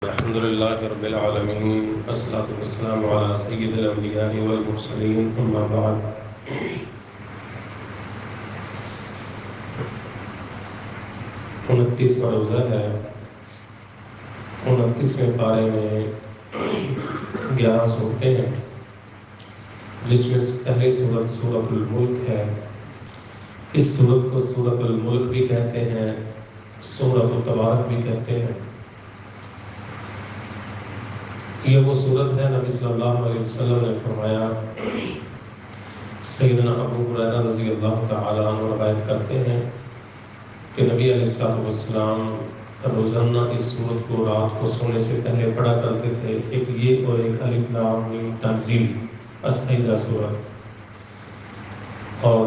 الحمد لله رب العالمين والصلاة والسلام على سيد الأنبياء والمرسلين أما بعد 29واں روزہ ہے 29ویں پارے میں 11 صورتیں ہیں جس میں پہلی صورت سورۃ الملک ہے۔ اس صورت کو سورۃ الملک بھی کہتے ہیں، سورۃ التبارک بھی کہتے ہیں۔ یہ وہ صورت ہے نبی صلی اللہ علیہ وسلم نے فرمایا، سیدنا ابو ہریرہ رضی اللہ تعالیٰ عنہ روایت کرتے ہیں کہ نبی علیہ السلام روزانہ اس صورت کو رات کو سونے سے پہلے پڑھا کرتے تھے، ایک یہ اور ایک الف لام میم تنزیل استحیدہ صورت۔ اور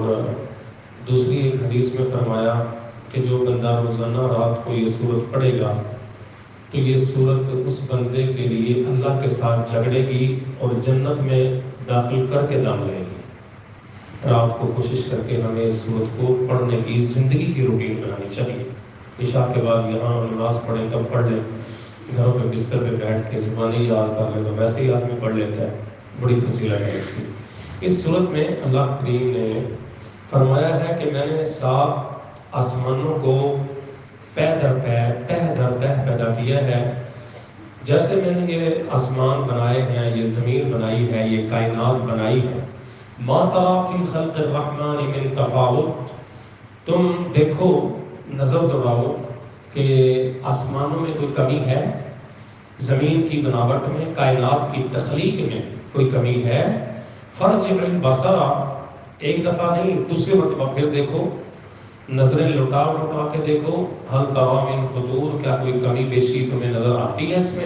دوسری ایک حدیث میں فرمایا کہ جو بندہ روزانہ رات کو یہ صورت پڑھے گا تو یہ صورت اس بندے کے لیے اللہ کے ساتھ جھگڑے گی اور جنت میں داخل کر کے دم لے گی۔ رات کو کوشش کر کے ہمیں اس صورت کو پڑھنے کی زندگی کی روٹین بنانی چاہیے۔ عشاء کے بعد یہاں نماز پڑھیں تب پڑھ لیں، گھروں پہ بستر پہ بیٹھ کے زبانی یاد کر لیں تو ویسے ہی آدمی پڑھ لیتا ہے، بڑی فضیلت ہے اس کی۔ اس صورت میں اللہ کریم نے فرمایا ہے کہ میں نے 7 آسمانوں کو پہ در پہ تہ در تہ پیدا کیا ہے۔ جیسے میں نے یہ آسمان بنائے ہیں، یہ زمین بنائی ہے، یہ کائنات بنائی ہے، ما تری فی خلق الرحمن من تفاوت، تم دیکھو، نظر دوڑاؤ کہ آسمانوں میں کوئی کمی ہے، زمین کی بناوٹ میں، کائنات کی تخلیق میں کوئی کمی ہے؟ فرجع البصر، ایک دفعہ نہیں دوسری مرتبہ پھر دیکھو، نظریں لٹا کے دیکھو، ہل تری من فطور، کیا کوئی کمی بیشی تمہیں نظر آتی ہے اس میں؟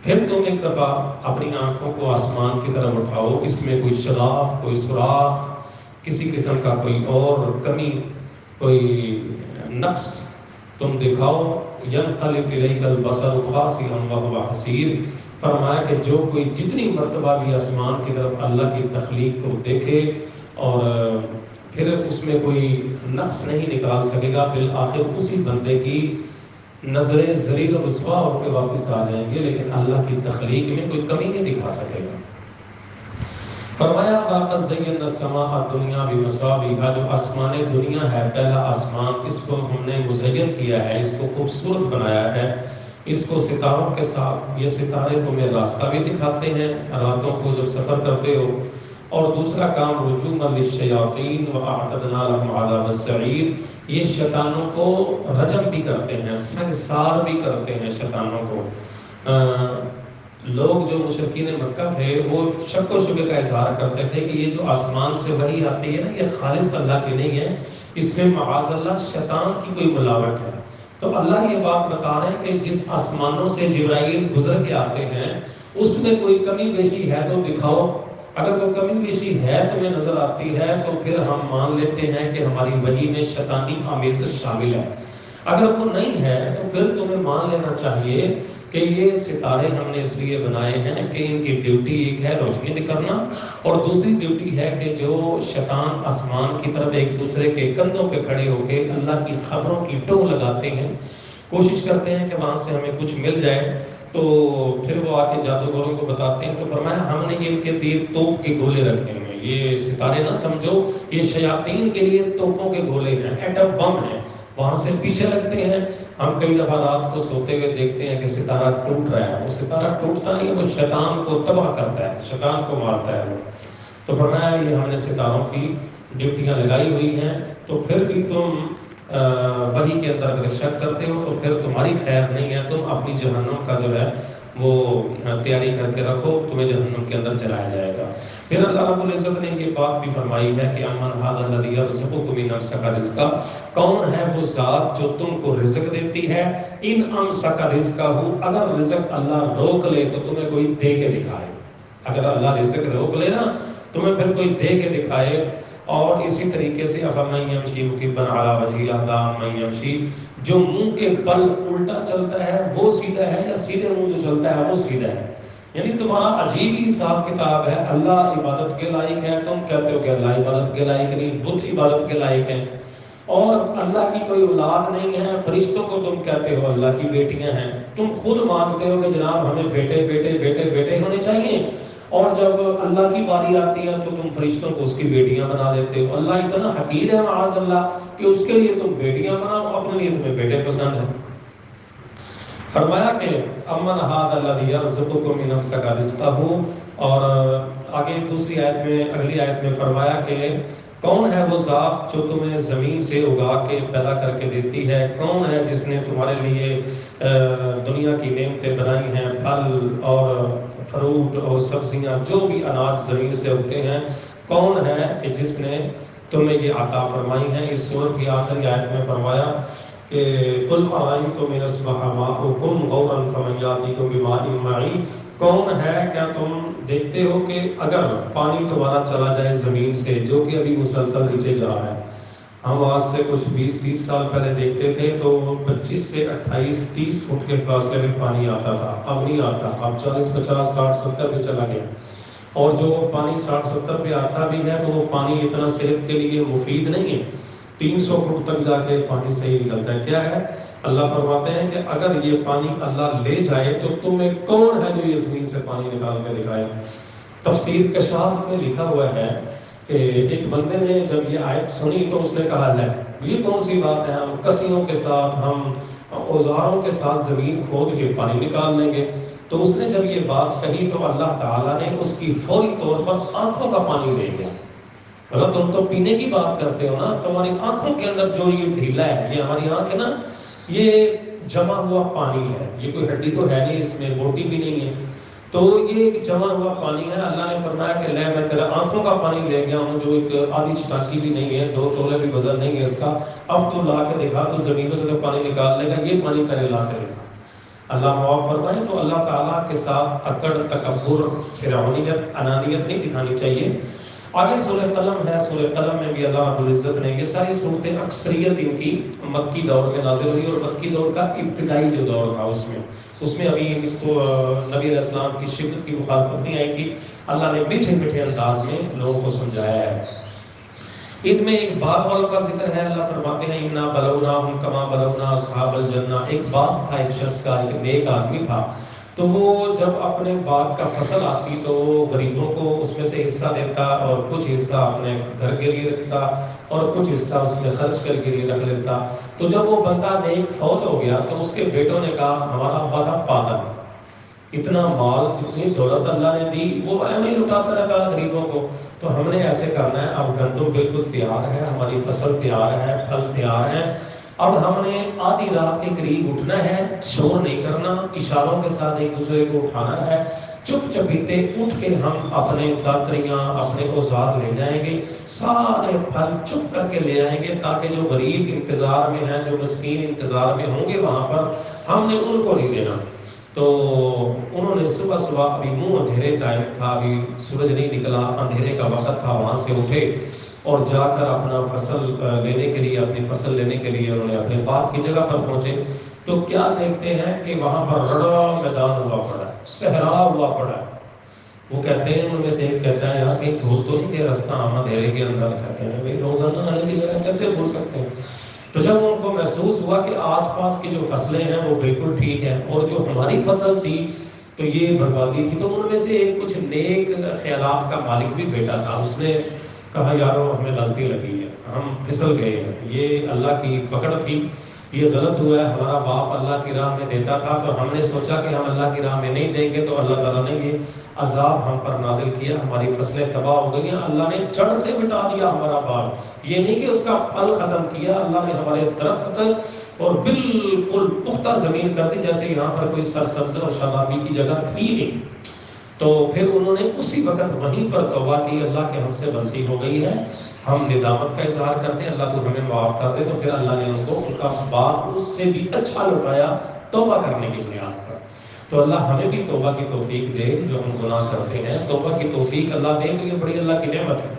پھر تم ایک دفعہ اپنی آنکھوں کو آسمان کی طرف اٹھاؤ، اس میں کوئی شگاف، کوئی سوراخ، کسی قسم کا کوئی اور کمی، کوئی نقص تم دکھاؤ۔ ینقلب الیک البصر خاسئا وہو حسیر، فرمایا کہ جو کوئی جتنی مرتبہ بھی آسمان کی طرف اللہ کی تخلیق کو دیکھے اور پھر اس میں کوئی نقص نہیں نکال سکے گا، بالآخر اسی بندے کی نظریں ذلیل و رسوا ہو کے واپس آ جائیں گے، لیکن اللہ کی تخلیق میں کوئی کمی نہیں دکھا سکے گا۔ فرمایا وَلَقَدْ زَيَّنَّا السَّمَاءَ الدُّنْيَا بِمَصَابِيحَ، جو آسمان دنیا ہے، پہلا آسمان، اس کو ہم نے مزین کیا ہے، اس کو خوبصورت بنایا ہے، اس کو ستاروں کے ساتھ، یہ ستارے تمہیں راستہ بھی دکھاتے ہیں راتوں کو جب سفر کرتے ہو۔ اور دوسرا کام رجوما للشیاطین واعتدنا لهم عذاب السعیر، یہ شیطانوں کو رجم بھی کرتے ہیں، سنگسار بھی کرتے ہیں شیطانوں کو۔ لوگ جو مشرکین مکہ تھے وہ شک و شبہ کا اظہار کرتے تھے کہ یہ جو آسمان سے وحی آتی ہے نا، یہ خالص اللہ کی نہیں ہے، اس میں معاذ اللہ شیطان کی کوئی ملاوٹ ہے۔ تو اللہ یہ بات بتا رہے ہیں کہ جس آسمانوں سے جبرائیل گزر کے آتے ہیں اس میں کوئی کمی بیشی ہے تو دکھاؤ۔ اگر کوئی کمی بیشی ہے تمہیں نظر آتی ہے تو پھر ہم مان لیتے ہیں کہ ہماری وحی میں شیطانی آمیزش شامل ہے۔ اگر وہ نہیں ہے تو پھر تمہیں مان لینا چاہیے کہ یہ ستارے ہم نے اس لیے بنائے ہیں کہ ان کی ڈیوٹی ایک ہے روشنی کرنا، اور دوسری ڈیوٹی ہے کہ جو شیطان آسمان کی طرف ایک دوسرے کے کندھوں پہ کھڑے ہو کے اللہ کی خبروں کی ٹو لگاتے ہیں، کوشش کرتے ہیں کہ وہاں سے ہمیں کچھ مل جائے، تو پھر وہ آ کے جادوگروں کو بتاتے ہیں۔ تو فرمایا ہم نے ان کے لیے توپ کے گولے رکھے ہیں، یہ ستارے نہ سمجھو یہ شیاطین کے لیے توپوں کے گولے ہیں، ایٹم بم ہیں، وہاں سے پیچھے لگتے ہیں۔ ہم کئی دفعہ رات کو سوتے ہوئے دیکھتے ہیں کہ ستارہ ٹوٹ رہا ہے، وہ ستارہ ٹوٹتا نہیں، وہ شیطان کو تباہ کرتا ہے، شیطان کو مارتا ہے وہ۔ تو فرمایا یہ ہم نے ستاروں کی ڈیوٹیاں لگائی ہوئی ہیں، تو پھر بھی تم وحی کے اندر اگر شک کرتے ہو تو پھر تمہاری خیر نہیں ہے، تم اپنی جہنم کا جو ہے وہ تیاری کر کے رکھو، تمہیں جہنم کے اندر جلایا جائے گا۔ پھر اللہ رب العزت نے یہ بات بھی فرمائی ہے کہ امن ھذا الذی یرزقکم من امسک رزقا، کون ہے وہ ذات جو تم کو رزق دیتی ہے، ان امسک رزقہ، اگر رزق اللہ روک لے تو تمہیں کوئی دے کے دکھائے، اگر اللہ رزق روک لے نا تمہیں پھر کوئی دے کے دکھائے۔ اور اسی طریقے سے افمن یمشی مکبا علی وجہہ اہدی ممن یمشی، جو منہ کے بل الٹا چلتا ہے وہ سیدھا ہے یا سیدھے منہ جو چلتا ہے وہ سیدھا ہے؟ یعنی تمہارا عجیب ہی حساب کتاب ہے۔ اللہ عبادت کے لائق ہے، تم کہتے ہو کہ اللہ عبادت کے لائق نہیں، بت عبادت کے لائق ہیں، اور اللہ کی کوئی اولاد نہیں ہے، فرشتوں کو تم کہتے ہو اللہ کی بیٹیاں ہیں۔ تم خود مانگتے ہو کہ جناب ہمیں بیٹے بیٹے بیٹے بیٹے ہونے چاہیے، اور جب اللہ کی باری آتی ہے تو تم فرشتوں کو اس کی بیٹیاں بنا دیتے ہو۔ اللہ اتنا حقیر ہے معاذ اللہ کہ اس کے لیے تم بیٹیاں بناؤ، اپنے لیے تمہیں بیٹے پسند ہیں۔ فرمایا کہ امن ھذا الذی یرزقکم من امسک رزقہ، اور آگے دوسری آیت میں، اگلی آیت میں فرمایا کہ کون ہے وہ ذات جو تمہیں زمین سے اگا کے پیدا کر کے دیتی ہے، کون ہے جس نے تمہارے لیے دنیا کی نعمتیں بنائی ہیں، پھل اور فروٹ اور سبزیاں، جو بھی اناج زمین سے اگتے ہیں، کون ہے کہ جس نے تمہیں یہ عطا فرمائی ہیں۔ اس سورت کی آخری آیت میں فرمایا کہ قُلْ أَرَأَيْتُمْ إِنْ أَصْبَحَ مَاؤُكُمْ غَوْرًا فَمَنْ يَأْتِيكُم بِمَاءٍ مَّعِينٍ، کون ہے، کیا تم دیکھتے ہو کہ اگر پانی تمہارا چلا جائے زمین سے، جو کہ ابھی مسلسل نیچے جا رہا ہے، ہم آج سے کچھ 20-30 سال پہلے دیکھتے تھے تو 25 سے 28-30 فٹ کے فاصلے میں پانی آتا تھا، اب نہیں آتا، اب 40-50-60-70 پہ چلا گیا، اور جو پانی 60-70 پہ آتا بھی ہے تو وہ پانی اتنا صحت کے لیے مفید نہیں ہے، 300 فٹ تک جا کے پانی صحیح نکلتا ہے۔ کیا ہے؟ اللہ فرماتے ہیں کہ اگر یہ پانی اللہ لے جائے تو تمہیں کون ہے جو یہ زمین سے پانی نکال کے دکھائے؟ تفسیر کشاف میں لکھا ہوا ہے کہ ایک بندے نے جب یہ آیت سنی تو اس نے کہا ہے یہ کون سی بات ہے، ہم کسیوں کے ساتھ، ہم اوزاروں کے ساتھ زمین کھود کے پانی نکال لیں گے۔ تو اس نے جب یہ بات کہی تو اللہ تعالیٰ نے اس کی فوری طور پر آنکھوں کا پانی لے گیا۔ مطلب تم تو پینے کی بات کرتے ہو نا، تمہاری آنکھوں کے اندر جو یہ ڈھیلا ہے، یہ ہماری آنکھ ہے نا، یہ جمع ہوا پانی ہے، یہ کوئی ہڈی تو ہے نہیں، اس میں بوٹی بھی نہیں ہے، تو یہ ایک جمع ہوا پانی ہے۔ اللہ نے فرمایا کہ لے میں تیرا آنکھوں کا پانی لے گیا ہوں، جو ایک آدھی چٹاکی بھی نہیں ہے، 2 تولے بھی وزن نہیں ہے اس کا، اب تو لا کے دکھا، تو زمینوں سے تو پانی نکال لے گا، یہ پانی پہلے لا کے دکھا۔ اللہ معاف فرمائے۔ تو اللہ تعالیٰ کے ساتھ اکڑ، تکبر، فرعونیت، انانیت نہیں دکھانی چاہیے۔ آگے سورہ قلم ہے، سورہ قلم میں بھی اللہ رب العزت نے، یہ ساری صورتیں اکثریت ان کی مکی دور میں نازل ہوئی، اور مکی دور کا ابتدائی جو دور تھا اس میں ابھی نبی علیہ السلام کی شدت کی مخالفت نہیں آئی تھی، اللہ نے میٹھے میٹھے انداز میں لوگوں کو سمجھایا ہے۔ عید میں ایک باغ والوں کا ذکر ہے، اللہ فرماتے ہیں اِنَّا بَلَوْنَاهُمْ كَمَا بَلَوْنَا أَصْحَابَ الْجَنَّةِ۔ ایک باغ تھا ایک شخص کا، ایک نیک آدمی تھا، تو وہ جب اپنے باغ کا فصل آتی تو وہ غریبوں کو اس میں سے حصہ دیتا، اور کچھ حصہ اپنے گھر کے لیے رکھتا، اور کچھ حصہ اس میں خرچ کر کے لیے رکھ لیتا۔ تو جب وہ بندہ نیک فوت ہو گیا تو اس کے بیٹوں نے کہا ہمارا ابا تھا پاگل، اتنا مال، اتنی دولت اللہ نے دی، وہ ایویں ہی لٹاتا رہتا غریبوں کو، تو ہم نے ایسے کرنا ہے، اب گندم بالکل تیار ہے، ہماری فصل تیار ہے، پھل تیار ہے، اب ہم نے آدھی رات کے قریب اٹھنا ہے، شور نہیں کرنا، اشاروں کے ساتھ ایک دوسرے کو اٹھانا ہے، چپ چپیتے اٹھ کے ہم اپنے داتریاں، اپنے اوزار لے جائیں گے، سارے پھل چپ کر کے لے آئیں گے، تاکہ جو غریب انتظار میں ہیں، جو مسکین انتظار میں ہوں گے وہاں پر، ہم نے ان کو نہیں دینا۔ تو انہوں نے صبح صبح، ابھی منہ اندھیرے ٹائم تھا، ابھی سورج نہیں نکلا، اندھیرے کا وقت تھا، وہاں سے اٹھے اور جا کر اپنا فصل لینے کے لیے، اپنی فصل لینے کے لیے انہوں نے اپنے باغ کی جگہ پر پہنچے، تو کیا دیکھتے ہیں کہ وہاں پر رڑا میدان ہوا پڑا ہے، صحرا ہوا پڑا ہے۔ وہ کہتے ہیں، ان میں سے ایک کہتا ہے یہاں کہیں بھول تو نہیں کہ راستہ ہم اندھیرے کے اندر، کہتے ہیں بھائی روزانہ آنے کی جگہ کیسے بھول سکتے ہیں؟ تو جب ان کو محسوس ہوا کہ آس پاس کی جو فصلیں ہیں وہ بالکل ٹھیک ہیں، اور جو ہماری فصل تھی تو یہ بربادی تھی، تو ان میں سے ایک کچھ نیک خیالات کا مالک بھی بیٹا تھا، اس نے کہا یارو ہمیں غلطی لگی ہے، ہم پھسل گئے ہیں، یہ اللہ کی پکڑ تھی، یہ غلط ہوا ہے، ہمارا باپ اللہ کی راہ میں دیتا تھا، تو ہم نے سوچا کہ ہم اللہ کی راہ میں نہیں دیں گے تو اللہ تعالیٰ نے یہ عذاب ہم پر نازل کیا، ہماری فصلیں تباہ ہو گئی ہیں، اللہ نے جڑ سے مٹا دیا ہمارا باغ، یہ نہیں کہ اس کا پھل ختم کیا، اللہ نے ہمارے درخت اور بالکل پختہ زمین کر دی، جیسے یہاں پر کوئی سرسبز اور شادابی کی جگہ تھی نہیں۔ تو پھر انہوں نے اسی وقت وہیں پر توبہ کی، اللہ کے ہم سے غلطی ہو گئی ہے، ہم ندامت کا اظہار کرتے ہیں، اللہ تو ہمیں معاف کر دے، تو پھر اللہ نے ان کو ان کا باغ اس سے بھی اچھا لوٹایا توبہ کرنے کی بنیاد پر۔ تو اللہ ہمیں بھی توبہ کی توفیق دے، جو ہم گناہ کرتے ہیں توبہ کی توفیق اللہ دے، تو یہ بڑی اللہ کی نعمت ہے۔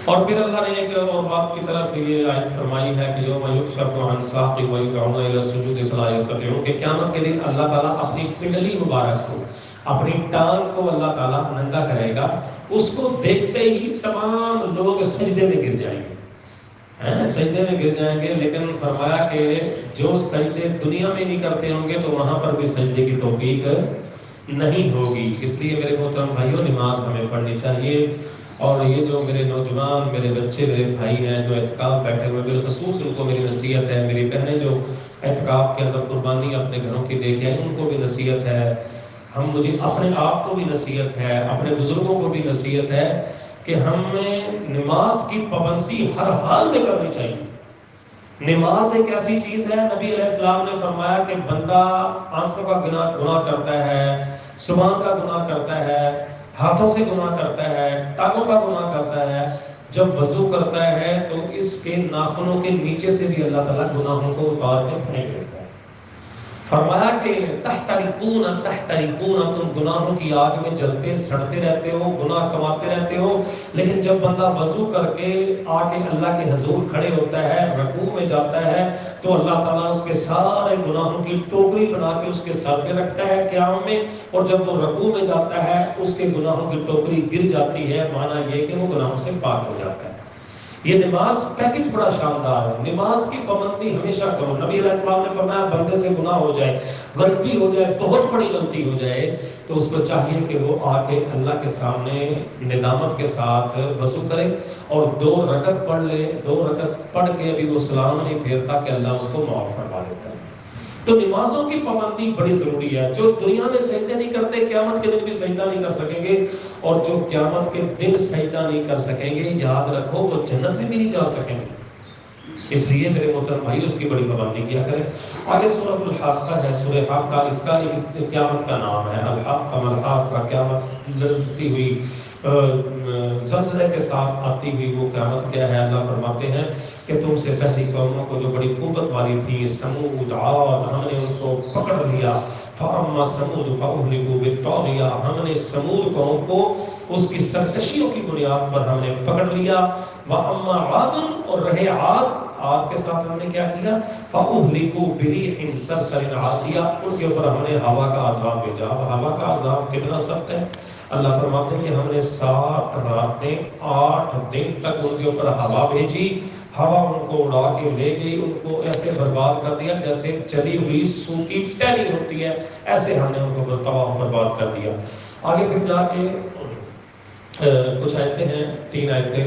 اور پھر اللہ نے ایک اور بات کی طرف یہ آیت فرمائی ہے کہ یوم یکشف عن ساق ویدعون الی السجود فلا یستطیعون، کہ قیامت کے دن اللہ تعالیٰ اپنی پنڈلی مبارک کو، اپنی ٹانگ کو اللہ تعالیٰ ننگا کرے گا، اس کو دیکھتے ہی تمام لوگ سجدے میں گر جائیں گے۔ سجدے میں گر جائیں گے، لیکن فرمایا کہ جو سجدے دنیا میں نہیں کرتے ہوں گے تو وہاں پر بھی سجدے کی توفیق نہیں ہوگی۔ اس لیے میرے محترم بھائیوں، نماز ہمیں پڑھنی چاہیے۔ اور یہ جو میرے نوجوان، میرے بچے، میرے بھائی ہیں جو اعتکاف بیٹھے ہوئے، بالخصوص ان کو میری نصیحت ہے، میری بہنیں جو اعتکاف کے اندر قربانی اپنے گھروں کی دے کے آئیں، ان کو بھی نصیحت ہے، مجھے اپنے آپ کو بھی نصیحت ہے، اپنے بزرگوں کو بھی نصیحت ہے کہ ہمیں نماز کی پابندی ہر حال میں کرنی چاہیے۔ نماز ایک ایسی چیز ہے، نبی علیہ السلام نے فرمایا کہ بندہ آنکھوں کا گناہ کرتا ہے، زبان کا گناہ کرتا ہے، ہاتھوں سے گناہ کرتا ہے، ٹانگوں کا گناہ کرتا ہے، جب وضو کرتا ہے تو اس کے ناخنوں کے نیچے سے بھی اللہ تعالیٰ گناہوں کو اتار کے پھینک دیتا ہے۔ فرمایا کہ تحترقون تحترقون، تم گناہوں کی آگ میں جلتے سڑتے رہتے ہو، گناہ کماتے رہتے ہو، لیکن جب بندہ وضو کر کے آ کے اللہ کے حضور کھڑے ہوتا ہے، رکوع میں جاتا ہے، تو اللہ تعالیٰ اس کے سارے گناہوں کی ٹوکری بنا کے اس کے سر پہ رکھتا ہے قیام میں، اور جب وہ رکوع میں جاتا ہے اس کے گناہوں کی ٹوکری گر جاتی ہے، معنی یہ کہ وہ گناہوں سے پاک ہو جاتا ہے۔ یہ نماز پیکج بڑا شاندار ہے، نماز کی پابندی ہمیشہ کرو۔ نبی علیہ السلام نے فرمایا بندے سے گناہ ہو جائے، غلطی ہو جائے، بہت بڑی غلطی ہو جائے، تو اس کو چاہیے کہ وہ آ کے اللہ کے سامنے ندامت کے ساتھ وضو کرے اور 2 رکعت پڑھ لے۔ 2 رکعت پڑھ کے ابھی وہ سلام نہیں پھیرتا کہ اللہ اس کو معاف فرما دیتا ہے۔ تو نمازوں کی پابندی بڑی ضروری ہے۔ جو دنیا میں سجدے نہیں کرتے، قیامت کے دن بھی سجدہ نہیں کر سکیں گے، اور جو قیامت کے دن سجدہ نہیں کر سکیں گے، یاد رکھو وہ جنت میں بھی نہیں جا سکیں گے۔ اس لیے میرے محترم بھائی اس کی بڑی پابندی کیا کریں۔ آگے سورۃ الحاقہ ہے، سورہ حاقہ، اس کا قیامت کا نام ہے، الحاقہ ملحاقہ، قیامت لرزتی ہوئی، زلزلے کے ساتھ آتی ہوئی وہ قیامت کیا ہے۔ اللہ فرماتے ہیں کہ تم سے پہلی قوموں کو جو بڑی قوت والی تھی، سمود، عاد، ہم نے ان کو پکڑ لیا۔ فَأَمَّا ثَمُودُ فَأُهْلِكُوا بِالطَّاغِيَةِ، ہم نے سمود قوم کو اس کی سرکشیوں کی بنیاد پر ہم نے پکڑ لیا۔ وَأَمَّا عَادٌ، اور رہے عاد کے ساتھ ہم نے کیا کیا؟ فَأُهْلِكُوا بِرِيحٍ صَرْصَرٍ عَاتِيَةٍ، ان کے اوپر ہم نے ہوا کا عذاب بھیجا۔ ہوا کا عذاب کتنا سخت ہے؟ اللہ فرماتے ہیں کہ ہم نے 7 راتیں 8 دن تک ان کے اوپر ہوا بھیجی، ہوا ان کو اڑا کے لے گئی، ان کو ایسے برباد کر دیا جیسے چلی ہوئی سوکھی ٹہنی ہوتی ہے، ایسے ہم نے ان کو تباہ برباد کر دیا۔ آگے پھر جا کے کچھ آیتیں ہیں، 3 آیتیں،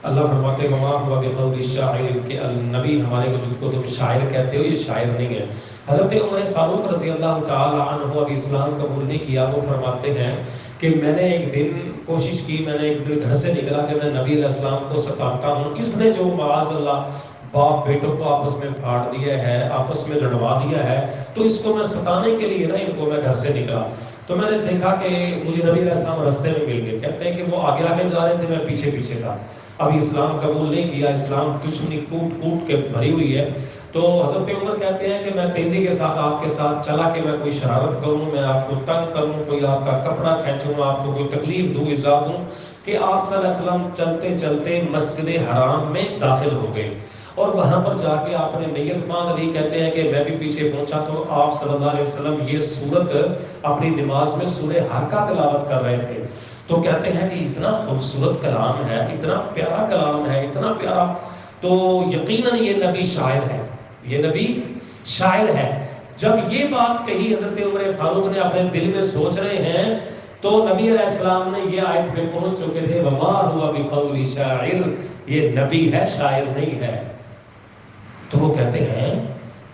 اللہ فرماتے ہیں وَمَا هُوَ بِقَوْلِ شَاعِرٍ، کہ نبی ہمارے کو جس کو تم شاعر کہتے ہو، یہ شاعر نہیں ہے۔ حضرت عمر فاروق رضی اللہ تعالی عنہ ابھی اسلام قبول نہیں کیا، وہ فرماتے ہیں کہ میں نے ایک دن کوشش کی، میں نے ایک دن گھر سے نکلا کہ میں نبی علیہ السلام کو ستاتا ہوں، اس نے جو معاذ اللہ باپ بیٹوں کو آپس میں پھاڑ دیا ہے، آپس میں لڑوا دیا ہے، تو اس کو میں ستانے کے لیے نا ان کو میں گھر سے نکلا، تو میں نے دیکھا کہ مجھے نبی علیہ السلام راستے میں مل گئے۔ کہتے ہیں کہ وہ آگے آگے جا رہے تھے، میں پیچھے پیچھے تھا، ابھی اسلام قبول نہیں کیا، اسلام دشمنی کوٹ کوٹ کے بھری ہوئی ہے۔ تو حضرت عمر کہتے ہیں کہ میں تیزی کے ساتھ آپ کے ساتھ چلا کہ میں کوئی شرارت کروں، میں آپ کو تنگ کروں، کوئی آپ کا کپڑا کھینچوں، آپ کو کوئی تکلیف دوں، ایذا دوں، کہ آپ صلی اللہ علیہ وسلم چلتے چلتے مسجد حرام میں داخل ہو گئے، اور وہاں پر جا کے آپ نے نیت باندھ لی۔ کہتے ہیں کہ میں بھی پیچھے پہنچا تو آپ صلی اللہ علیہ وسلم یہ سورت اپنی نماز میں سورہ حاقہ تلاوت کر رہے تھے، تو کہتے ہیں کہ اتنا خوبصورت کلام ہے، اتنا پیارا کلام ہے، اتنا پیارا، تو یقیناً یہ نبی شاعر ہے، یہ نبی شاعر ہے۔ جب یہ بات کہی حضرت عمر فاروق نے اپنے دل میں سوچ رہے ہیں، تو نبی علیہ السلام نے یہ آیت پہ پہنچ چکے تھے وَمَا هُوَ بِقَوْلِ شَاعِرٍ، یہ نبی ہے، شاعر نہیں ہے۔ تو وہ کہتے ہیں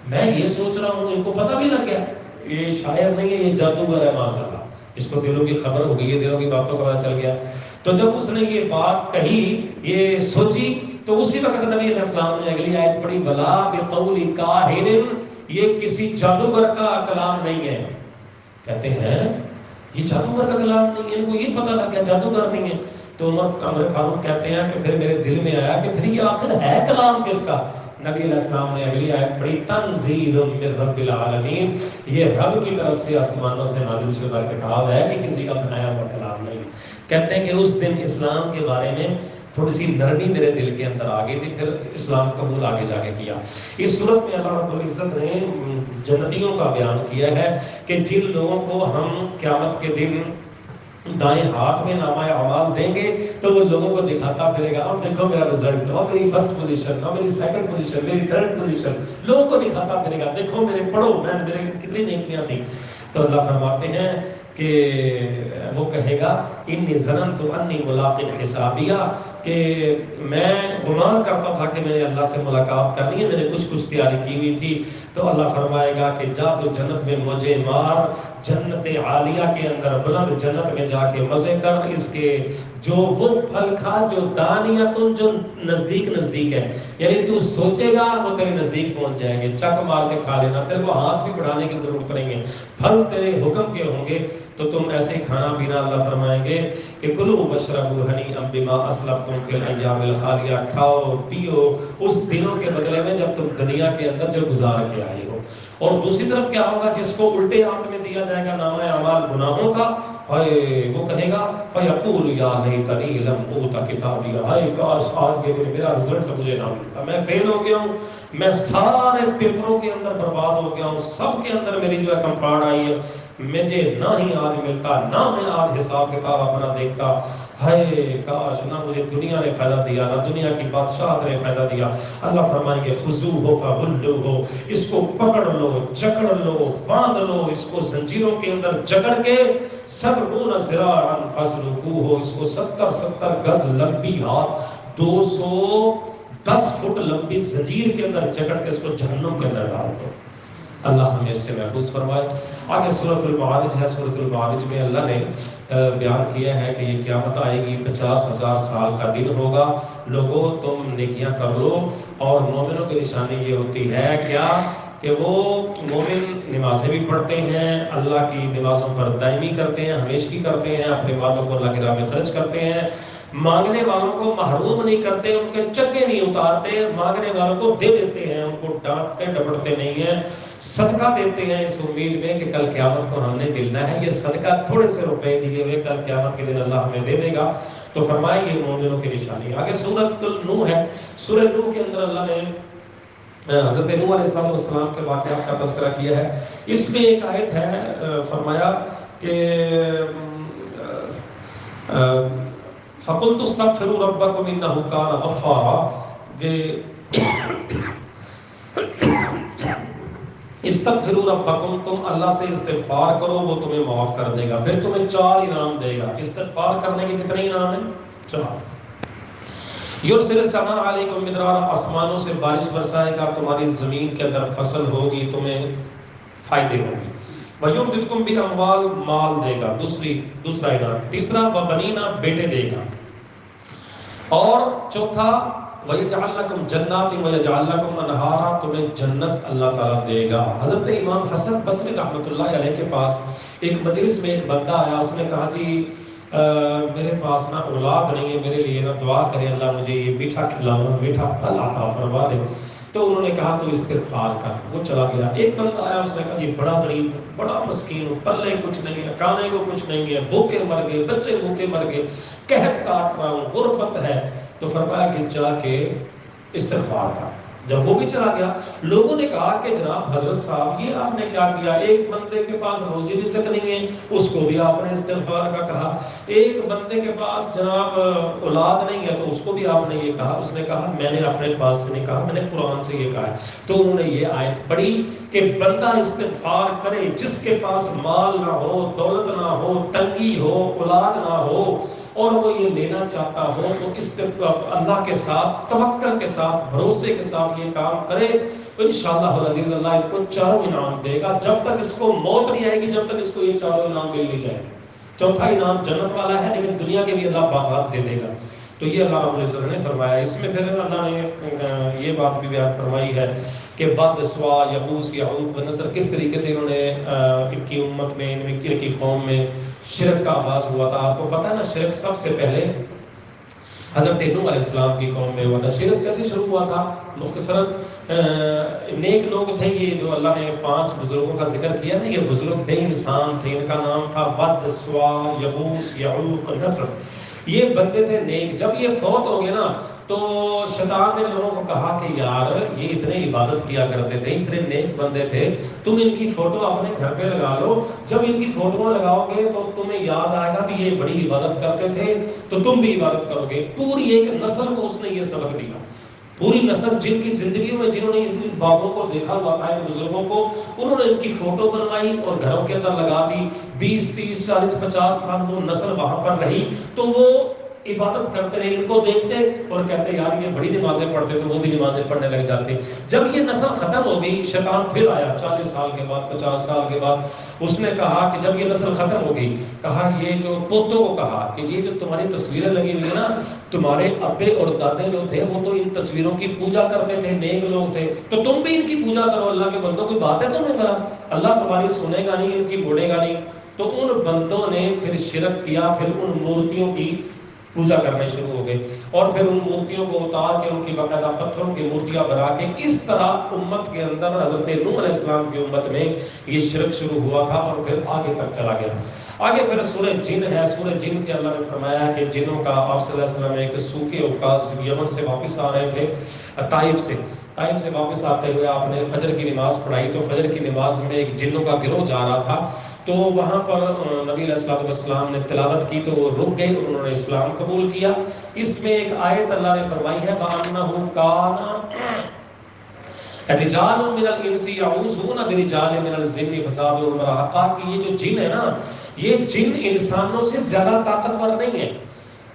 میں یہ سوچ رہا ہوں، ان کو پتہ بھی لگ گیا یہ شاعر نہیں ہے، یہ جادوگر ہے، معاذ اللہ، اس کو دلوں کی خبر ہو گئی ہے، دلوں کی باتوں کا پتہ چل گیا۔ تو جب اس نے یہ بات کہی، یہ سوچی، تو اسی وقت نبی علیہ السلام نے اگلی آیت پڑھی وَلَا بِقَوْلِ كَاهِنٍ، یہ کسی جادوگر کا کلام نہیں ہے۔ کہتے ہیں یہ جادوگر کا کلام نہیں ہے، ان کو یہ پتہ لگ گیا جادوگر نہیں ہے۔ تو عمر فاروق کہتے ہیں کہ پھر میرے دل میں آیا کہ پھر یہ آخر ہے کلام کس کا؟ نبی علیہ السلام نے اگلی آیت پڑھی تنزیل من رب العالمین، یہ رب کی طرف سے آسمانوں سے نازل شدہ کتاب ہے، کہ کسی کا بنایا ہوا کلام نہیں۔ کہتے ہیں کہ اس دن اسلام کے بارے میں تھوڑی سی نرمی میرے دل کے اندر آ گئی تھی، پھر اسلام قبول آگے جا کے کیا۔ اس صورت میں اللہ رب العزت نے جنتیوں کا بیان کیا ہے کہ جن لوگوں کو ہم قیامت کے دن دائیں ہاتھ میں نامہ اعمال دیں گے تو وہ لوگوں کو دکھاتا پھرے گا، اب دیکھو میرا رزلٹ، اور میری فرسٹ پوزیشن، اور میری سیکنڈ پوزیشن، میری تھرڈ پوزیشن، لوگوں کو دکھاتا پھرے گا، دیکھو میرے پڑھو، میرے کتنی نیکیاں تھیں۔ تو اللہ فرماتے ہیں کہ وہ کہے گا انی ظننت انی ملاق حسابیہ، کہ میں گمان کرتا تھا کہ میں نے اللہ سے ملاقات کرنی ہے، میں نے کچھ تیاری کی ہوئی تھی۔ تو اللہ فرمائے گا کہ جا تو جنت میں مجھے مار، جنت عالیہ کے اندر بلند جنت میں جا کے مزے کر، اس کے جو وہ پھل کھا جو دانیتن، جو نزدیک ہے، یعنی تو سوچے گا وہ تیرے نزدیک پہنچ جائیں گے، چک مار کے کھا لینا، تیرے کو ہاتھ بھی بڑھانے کی ضرورت نہیں ہے، پھل تیرے حکم کے ہوں گے تو تم ایسے ہی کھانا پینا۔ اللہ فرمائیں گے کہ کلوا واشربوا ہنیئا بما اسلفتم فی الایام الخالیہ، کھاؤ پیو اس دنوں کے بدلے میں جب تم دنیا کے اندر جو گزار کے آئے ہو۔ اور دوسری طرف کیا ہوگا، جس کو الٹے ہاتھ میں دیا جائے گا نامہ اعمال گناہوں کا، وہ کہے گا فیقول یا لیتنی لم اوت کتابیہ، ہائے کاش آج کے دن میرا رزلٹ مجھے نہ ملتا، میں فیل ہو گیا ہوں، میں سارے پیپروں کے اندر برباد ہو گیا ہوں، سب کے اندر میری جو ہے کمپارڈ آئی ہے، مجھے نہ ہی آج ملتا، نہ میں آج حساب کتاب اپنا دیکھتا، ہائے کاش نہ مجھے دنیا نے فائدہ دیا، نہ دنیا کی بادشاہت نے فائدہ دیا۔ اللہ فرمائیں گے خذوہ فغلوہ، اس کو پکڑ لو، جکڑ لو، باندھ لو، اس کو زنجیروں کے اندر جکڑ کے 70 ذراعا فاسلکوہ، اس کو 70 گز لمبی ہاتھ 210 فٹ لمبی زنجیر کے اندر جکڑ کے اس کو جہنم کے اندر ڈال دو۔ اللہ ہمیں اس سے محفوظ فرمائے۔ آگے سورۃ المعارج ہے، سورۃ المعارج میں اللہ نے بیان کیا ہے کہ یہ قیامت آئے گی، 50,000 سال کا دن ہوگا، لوگوں تم نیکیاں کر لو، اور مومنوں کی نشانی یہ ہوتی ہے کیا کہ وہ مومن نمازیں بھی پڑھتے ہیں، اللہ کی نمازوں پر دائمی کرتے ہیں، ہمیشگی کرتے ہیں، اپنے مالوں کو اللہ کی راہ میں خرچ کرتے ہیں، مانگنے والوں کو محروم نہیں کرتے، ان کے چکے نہیں اتارتے، مانگنے والوں کو دے دیتے ہیں، ان کو ڈانٹتے ڈپٹتے نہیں ہیں، صدقہ دیتے ہیں اس امید میں کہ کل قیامت کو ہم نے ملنا ہے، یہ صدقہ تھوڑے سے روپے دیے ہوئے کل قیامت کے دن اللہ ہمیں دے دے گا۔ تو فرمائیں یہ مومنوں کی نشانی۔ آگے سورۃ نوح ہے، سورۃ نوح کے اندر اللہ نے حضرت نوح علیہ السلام کے واقعات کا تذکرہ کیا ہے۔ اس میں ایک آیت ہے، فرمایا کہ فَقُلْتُ اسْتَغْفِرُوا رَبَّكُمْ إِنَّهُ كَانَ غَفَّارًا، کہ استغفروا ربکم، تم اللہ سے استغفار کرو وہ تمہیں معاف کر دے گا، پھر تمہیں 4 انعام دے گا۔ استغفار کرنے کے کتنے انعام ہیں؟ 4۔ یرسل السماء علیکم مدرارا، آسمانوں سے بارش برسائے گا، تمہاری زمین کے اندر فصل ہوگی، تمہیں فائدے ہوں گے۔ وَيُمْدِدْكُمْ بِأَمْوَالٍ، مال دے گا، دوسرا انعام۔ تیسرا وَبَنِينَ، بیٹے دے گا۔ اور چوتھا وَيَجْعَلْ لَكُمْ جَنَّاتٍ وَيَجْعَلْ لَكُمْ أَنْهَارًا، تمہیں جنت اللہ تعالیٰ دے گا۔ حضرت امام حسن بصری رحمۃ اللہ علیہ کے پاس ایک مجلس میں ایک بندہ آیا، اس نے کہا جی میرے پاس نہ اولاد نہیں ہے، میرے لیے نہ دعا کرے اللہ مجھے یہ میٹھا کھلاؤ، میٹھا پھل عطا فرما دے۔ تو انہوں نے کہا تو استغفار کر، وہ چلا گیا۔ ایک بندہ آیا، اس نے کہا یہ بڑا غریب، بڑا مسکین، پلے کچھ نہیں ہے، کھانے کو کچھ نہیں ہے، بھوکے مر گئے، بچے بھوکے مر گئے، قحط کاٹ رہا ہوں، غربت ہے۔ تو فرمایا کہ جا کے استغفار کر۔ جب وہ بھی چلا گیا، لوگوں نے کہا کہ جناب حضرت صاحب یہ آپ نے کیا کیا، ایک بندے کے پاس روزی رزق نہیں ہے اس کو بھی آپ نے استغفار کا کہا، ایک بندے کے پاس جناب اولاد نہیں ہے تو اس کو بھی آپ نے یہ کہا۔ اس نے کہا میں نے اپنے پاس سے نہیں کہا، میں نے قرآن سے یہ کہا ہے۔ تو انہوں نے یہ آیت پڑھی کہ بندہ استغفار کرے، جس کے پاس مال نہ ہو، دولت نہ ہو، تنگی ہو، اولاد نہ ہو، اور وہ یہ لینا چاہتا ہو تو اللہ کے ساتھ توکل کے ساتھ بھروسے کے ساتھ یہ کام کرے، انشاءاللہ العزیز اللہ ان کو 4 انعام دے گا، جب تک اس کو موت نہیں آئے گی جب تک اس کو یہ 4 انعام مل نہیں جائے گا۔ چوتھا انعام جنت والا ہے، لیکن دنیا کے بھی اللہ باغات دے دے گا۔ تو یہ اللہ رب العزت نے فرمایا۔ اس میں پھر اللہ نے یہ بات بھی بیان فرمائی ہے کہ ود، سوا، یغوث، یعوق و نصر کس طریقے سے انہوں نے ان کی امت میں، ان کی قوم میں شرک کا آغاز ہوا تھا۔ آپ کو پتہ ہے نا، شرک سب سے پہلے حضرت نوح علیہ السلام کی قوم میں ہوا تھا۔ شرک کیسے شروع ہوا تھا؟ مختصراً نیک لوگ تھے یہ، جو اللہ نے 5 بزرگوں کا ذکر کیا نا، یہ بزرگ تھے، انسان تھے، ان کا نام تھا ود، سوا، یغوث، یعوق، نصر۔ یہ بندے تھے نیک، جب یہ فوت ہو گئے نا تو شیطان نے لوگوں کو کہا کہ یار یہ اتنے عبادت کیا کرتے تھے، اتنے نیک بندے تھے، تم ان کی فوٹو اپنے گھر پہ لگا لو، جب ان کی فوٹو لگاؤ گے تو تمہیں یاد آئے گا کہ یہ بڑی عبادت کرتے تھے تو تم بھی عبادت کرو گے۔ پوری ایک نسل کو اس نے یہ سبق دیا، پوری نسل جن کی زندگیوں میں جنہوں نے ان بابوں کو دیکھا ہوا تھا، ان بزرگوں کو، انہوں نے ان کی فوٹو بنوائی اور گھروں کے اندر لگا دی۔ 20 30 40 50 سال وہ نسل وہاں پر رہی، تو وہ عبادت کرتے رہے، ان کو دیکھتے اور کہتے یار یہ بڑی نمازیں پڑھتے، تو وہ بھی نمازیں پڑھنے لگ جاتے۔ جب یہ نسل ختم ہو گئی، شیطان پھر آیا 40 سال کے بعد 50 سال کے بعد، اس نے کہا کہ جب یہ نسل ختم ہو گئی، کہا یہ جو پوتوں کو کہا کہ یہ جو تمہاری تصویریں لگی ہوئی ہیں نا، تمہارے ابے اور دادے جو تھے وہ تو ان تصویروں کی پوجا کرتے تھے، نیک لوگ تھے، تو تم بھی ان کی پوجا کرو، اللہ کے بندوں، کوئی بات ہے تمہیں بڑا، اللہ تمہاری سنے گا نہیں، ان کی موڑے گا نہیں۔ تو ان بندوں نے پھر شرک کیا، پھر ان مورتیوں کی پوجا کرنے شروع ہو گئے، اور پھر ان مورتیوں کو اتار کے ان کی باقاعدہ پتھروں کی مورتیاں بنا کے، اس طرح امت کے اندر حضرت نوح علیہ السلام کی امت میں یہ شرک شروع ہوا تھا اور پھر آگے تک چلا گیا۔ آگے پھر سورہ جن ہے، سورہ جن کے اللہ نے فرمایا کہ جنوں کا آپ صلی اللہ علیہ وسلم ایک سوکھے عکاظ یمن سے واپس آ رہے تھے، طائف سے واپس آتے ہوئے آپ نے فجر کی نماز پڑھائی، تو فجر کی نماز میں ایک جنوں کا گروہ جا رہا تھا، تو وہاں پر نبی علیہ الصلوۃ والسلام نے تلاوت کی تو وہ رک گئے اور انہوں نے اسلام قبول کیا۔ اس میں ایک آیت اللہ نے فرمائی ہے وَأَنَّهُ كَانَ رجال من الانس یعوذون برجال من الجن فزادوهم رہقا، کہ یہ جو جن ہے نا، یہ جن انسانوں سے زیادہ طاقتور نہیں ہے،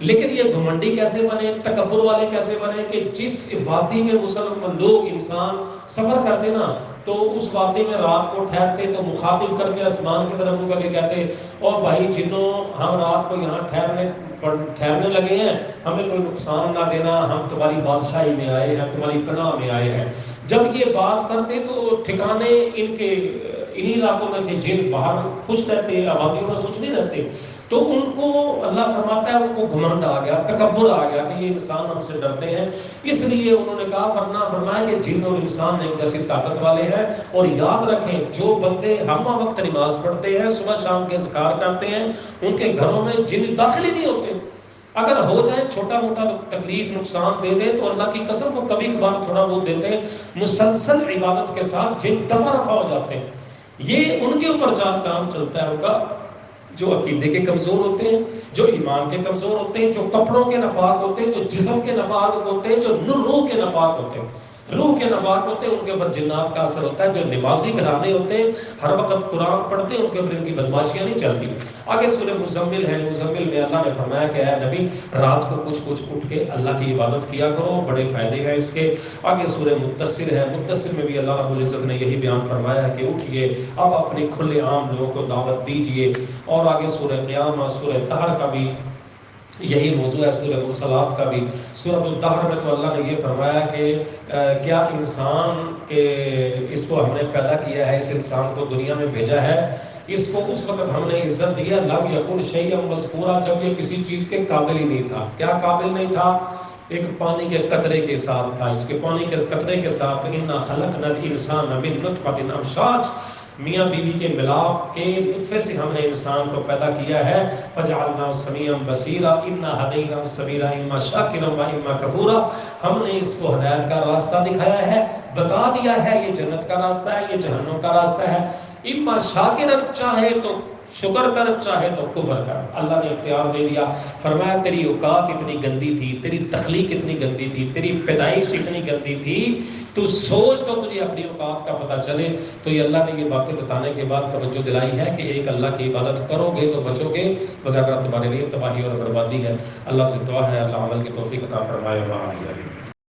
لیکن یہ گھمنڈی کیسے بنے، تکبر والے کیسے بنے کہ جس وادی میں مسلمان لوگ انسان سفر کرتے نا، تو اس وادی میں رات کو ٹھہرتے تو مخاطب کر کے آسمان کی طرف کر کے کہتے اور بھائی جنوں، ہم رات کو یہاں ٹھہرنے لگے ہیں، ہمیں کوئی نقصان نہ دینا، ہم تمہاری بادشاہی میں آئے ہیں، تمہاری پناہ میں آئے ہیں۔ جب یہ بات کرتے تو ٹھکانے ان کے انہی علاقوں میں تھے، جن باہر خوش رہتے، آبادیوں میں خوش نہیں رہتے، تو ان کو اللہ فرماتا ہے ان کو گھمنڈ آ گیا، تکبر آ گیا کہ یہ انسان ہم سے ڈرتے ہیں، اس لیے انہوں نے کہا، ورنہ فرمایا کہ جن اور انسان ایک جیسی طاقت والے ہیں۔ اور یاد رکھیں جو بندے ہم وقت نماز پڑھتے ہیں، صبح شام کے اذکار کرتے ہیں، ان کے گھروں میں جن داخل ہی نہیں ہوتے، اگر ہو جائے چھوٹا موٹا تکلیف نقصان دے دے تو اللہ کی قسم کو کبھی کبھار تھوڑا بہت دیتے ہیں، مسلسل عبادت کے ساتھ جن دفع رفع ہو جاتے ہیں۔ یہ ان کے اوپر جان کام چلتا ہے ان کا، جو عقیدے کے کمزور ہوتے ہیں، جو ایمان کے کمزور ہوتے ہیں، جو کپڑوں کے ناپاک ہوتے ہیں، جو جسم کے ناپاک ہوتے ہیں، جو روح کے ناپاک ہوتے ہیں، روح کے ناپاک ہوتے ہیں، ان کے اوپر جنات کا اثر ہوتا ہے۔ جو نمازی گھرانے ہوتے ہیں، ہر وقت قرآن پڑھتے ہیں، ان کے اوپر ان کی بدماشیاں نہیں چلتی۔ آگے سورہ مزمل ہے، مزمل میں اللہ نے فرمایا کہ اے نبی رات کو کچھ اٹھ کے اللہ کی عبادت کیا کرو، بڑے فائدے ہیں اس کے۔ آگے سورہ مدثر ہے، مدثر میں بھی اللہ رب العزت نے یہی بیان فرمایا ہے کہ اٹھئے اب اپنے کھلے عام لوگوں کو دعوت دیجئے۔ اور آگے سورہ قیامہ، سورہ طہر کا بھی یہی موضوع ہے، سورہ مرسلات کا بھی۔ سورۃ الدہر میں تو اللہ نے یہ فرمایا کہ کیا انسان کے اس کو ہم نے پیدا کیا ہے، اس انسان کو دنیا میں بھیجا ہے، اس کو اس وقت ہم نے عزت دی ہے، لم یکن شیئا مذکورا، جب یہ کسی چیز کے قابل ہی نہیں تھا۔ کیا قابل نہیں تھا؟ ایک پانی کے قطرے کے ساتھ تھا، اس کے پانی کے قطرے کے ساتھ انا خلقنا الانسان من نطفۃ امشاج، میاں بیوی کے ملاپ کے نطفے سے ہم نے انسان کو پیدا کیا ہے، فجعلناہ سمیعا بصیرا انا ہدیناہ السبیل اما شاکرا و اما کفورا، ہم نے اس کو ہدایت کا راستہ دکھایا ہے، بتا دیا ہے یہ جنت کا راستہ ہے، یہ جہنم کا راستہ ہے، اما شاکرا، چاہے تو شکر کر، چاہے تو کفر کر، اللہ نے اختیار دے دیا۔ فرمایا تیری اوقات اتنی گندی تھی، تیری تخلیق اتنی گندی تھی، تیری پیدائش اتنی گندی تھی، تو سوچ تو تجھے اپنی اوقات کا پتہ چلے۔ تو یہ اللہ نے یہ باتیں بتانے کے بعد توجہ دلائی ہے کہ ایک اللہ کی عبادت کرو گے تو بچو گے، وگرنہ تمہارے لیے تباہی اور بربادی ہے۔ اللہ سے دعا ہے اللہ عمل کی توفیق عطا فرمائے۔